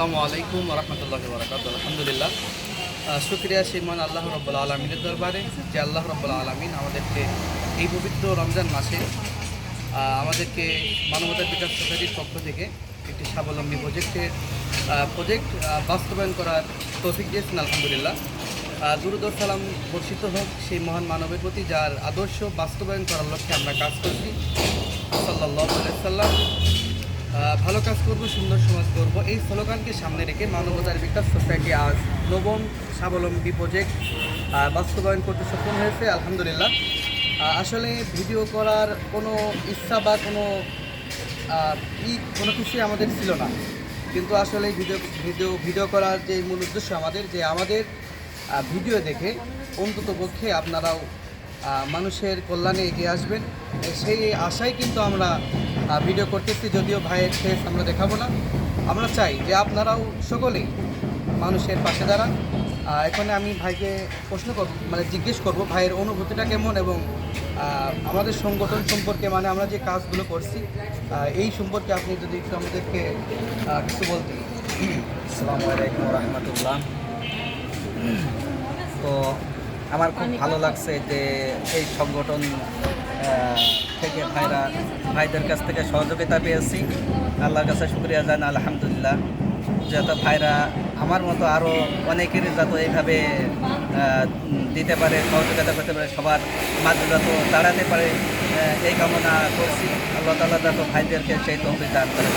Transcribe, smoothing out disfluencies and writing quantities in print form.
আসসালামু আলাইকুম রহমতুল্লাহি ওয়া বারাকাতুহু। আলহামদুলিল্লাহ, শুকরিয়া সেই মহান আল্লাহ রাব্বুল আলামিনের দরবারে যে আল্লাহ রাব্বুল আলামিন আমাদেরকে এই পবিত্র রমজান মাসে আমাদেরকে মানবতার বিকাশ সোসাইটির পক্ষ থেকে একটি স্বাবলম্বী প্রজেক্ট বাস্তবায়ন করার তৌফিক দিয়েছেন। আলহামদুলিল্লাহ, দুরূদ ও সালাম বর্ষিত হোক সেই মহান মানবের প্রতি যার আদর্শ বাস্তবায়ন করার লক্ষ্যে আমরা কাজ করছি। সাল্লাল্লাহু আলাইহি ওয়াসাল্লাম, ভালো কাজ করব, সুন্দর সমাজ করব, এই স্লোগানকে সামনে রেখে মানবতার বিকাশ সোসাইটি আজ নবম স্বাবলম্বী প্রজেক্ট বাস্তবায়ন করতে সক্ষম হয়েছে। আলহামদুলিল্লাহ, আসলে ভিডিও করার কোনো ইচ্ছা বা কোনো কিছুই আমাদের ছিল না, কিন্তু আসলে ভিডিও করার যে মূল উদ্দেশ্য আমাদের ভিডিও দেখে অন্তত পক্ষে আপনারাও মানুষের কল্যাণে এগিয়ে আসবেন, সেই আশায় কিন্তু আমরা ভিডিও করতেছি। যদিও ভাইয়ের ফেস আমরা দেখাবো না, আমরা চাই যে আপনারাও সকলেই মানুষের পাশে দাঁড়ান। এখানে আমি ভাইকে জিজ্ঞেস করব ভাইয়ের অনুভূতিটা কেমন এবং আমাদের সংগঠন সম্পর্কে, আমরা যে কাজগুলো করছি এই সম্পর্কে আপনি যদি একটু আমাদেরকে কিছু বলতেন। আসসালামু আলাইকুম রহমতুল্লাহ। তো আমার খুব ভালো লাগছে যে এই সংগঠন থেকে ভাইদের কাছ থেকে সহযোগিতা পেয়েছি। আল্লাহর কাছে শুকরিয়া জানাই আলহামদুলিল্লাহ। যাতে ভাইরা আমার মতো আরও অনেকেরই যাতে এইভাবে দিতে পারে, সহযোগিতা করতে পারে, সবার মাঝে যাতে দাঁড়াতে পারে, এই কামনা করছি। আল্লাহ তাআলা যাতে ভাইদেরকে সেই তৌফিক দান করে।